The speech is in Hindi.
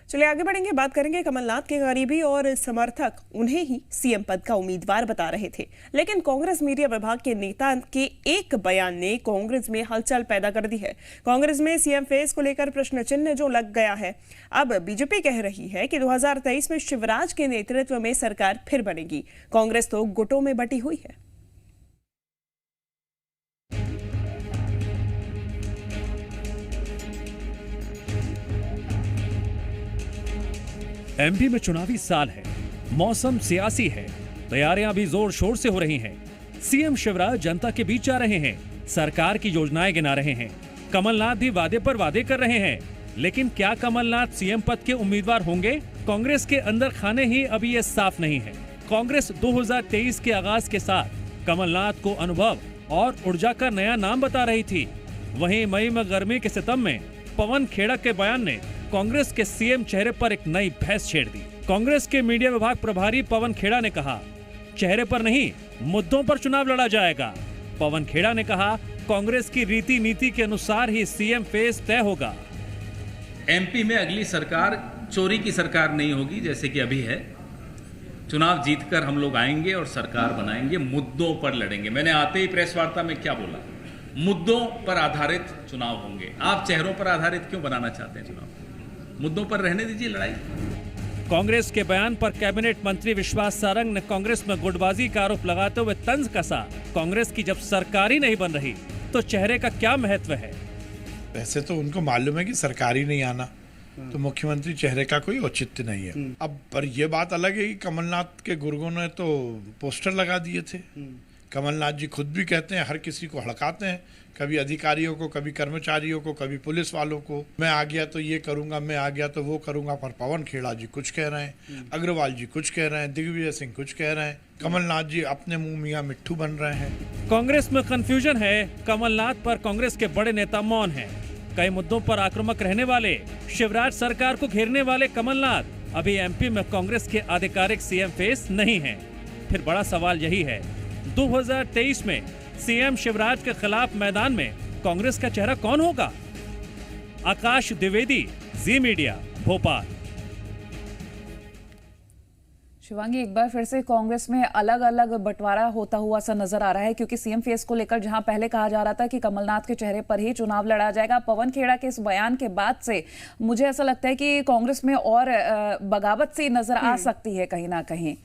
चलिए आगे बढ़ेंगे, बात करेंगे कमलनाथ के करीबी और समर्थक उन्हें ही सीएम पद का उम्मीदवार बता रहे थे, लेकिन कांग्रेस मीडिया विभाग के नेता के एक बयान ने कांग्रेस में हलचल पैदा कर दी है। कांग्रेस में सीएम फेस को लेकर प्रश्न चिन्ह जो लग गया है। अब बीजेपी कह रही है कि 2023 में शिवराज के नेतृत्व में सरकार फिर बनेगी। कांग्रेस तो गुटों में बटी हुई है। एमपी में चुनावी साल है, मौसम सियासी है, तैयारियां भी जोर शोर से हो रही हैं। सीएम शिवराज जनता के बीच जा रहे हैं, सरकार की योजनाएं गिना रहे हैं। कमलनाथ भी वादे पर वादे कर रहे हैं, लेकिन क्या कमलनाथ सीएम पद के उम्मीदवार होंगे? कांग्रेस के अंदर खाने ही अभी ये साफ नहीं है। कांग्रेस 2023 के आगाज के साथ कमलनाथ को अनुभव और ऊर्जा का नया नाम बता रही थी। वहीं मई में गर्मी के सितम में पवन खेड़ा के बयान ने कांग्रेस के सीएम चेहरे पर एक नई बहस छेड़ दी। कांग्रेस के मीडिया विभाग प्रभारी पवन खेड़ा ने कहा, चेहरे पर नहीं मुद्दों पर चुनाव लड़ा जाएगा। पवन खेड़ा ने कहा, कांग्रेस की रीति नीति के अनुसार ही सीएम फेस तय होगा। एमपी में अगली सरकार चोरी की सरकार नहीं होगी जैसे कि अभी है। चुनाव जीतकर हम लोग आएंगे और सरकार बनाएंगे, मुद्दों पर लड़ेंगे। मैंने आते ही प्रेस वार्ता में क्या बोला, मुद्दों पर आधारित चुनाव होंगे। आप चेहरों पर आधारित क्यों बनाना चाहते हैं चुनाव? मुद्दों पर रहने दीजिए लड़ाई। कांग्रेस के बयान पर कैबिनेट मंत्री विश्वास सारंग ने कांग्रेस में गुटबाजी का आरोप लगाते हुए तंज कसा। कांग्रेस की जब सरकार ही नहीं बन रही तो चेहरे का क्या महत्व है? वैसे तो उनको मालूम है कि सरकार ही नहीं आना, तो मुख्यमंत्री चेहरे का कोई औचित्य नहीं है। अब पर यह बात अलग है कि कमलनाथ के गुर्गों ने तो पोस्टर लगा दिए थे। कमलनाथ जी खुद भी कहते हैं हर किसी को हड़काते हैं, कभी अधिकारियों को, कभी कर्मचारियों को, कभी पुलिस वालों को। मैं आ गया तो ये करूंगा, मैं आ गया तो वो करूंगा। पर पवन खेड़ा जी कुछ कह रहे हैं, अग्रवाल जी कुछ कह रहे हैं, दिग्विजय सिंह कुछ कह रहे हैं, कमलनाथ जी अपने मुंह मियां मिट्ठू बन रहे हैं। कांग्रेस में कंफ्यूजन है। कमलनाथ पर कांग्रेस के बड़े नेता मौन हैं। कई मुद्दों पर आक्रामक रहने वाले शिवराज सरकार को घेरने वाले कमलनाथ अभी एमपी में कांग्रेस के आधिकारिक सीएम फेस नहीं है। फिर बड़ा सवाल यही है, 2023 में सीएम शिवराज के खिलाफ मैदान में कांग्रेस का चेहरा कौन होगा? आकाश द्विवेदी, जी मीडिया, भोपाल। शिवांगी, एक बार फिर से कांग्रेस में अलग अलग बंटवारा होता हुआ सा नजर आ रहा है, क्योंकि सीएम फेस को लेकर जहां पहले कहा जा रहा था कि कमलनाथ के चेहरे पर ही चुनाव लड़ा जाएगा, पवन खेड़ा के इस बयान के बाद से मुझे ऐसा लगता है कि कांग्रेस में और बगावत सी नजर आ सकती है कहीं ना कहीं।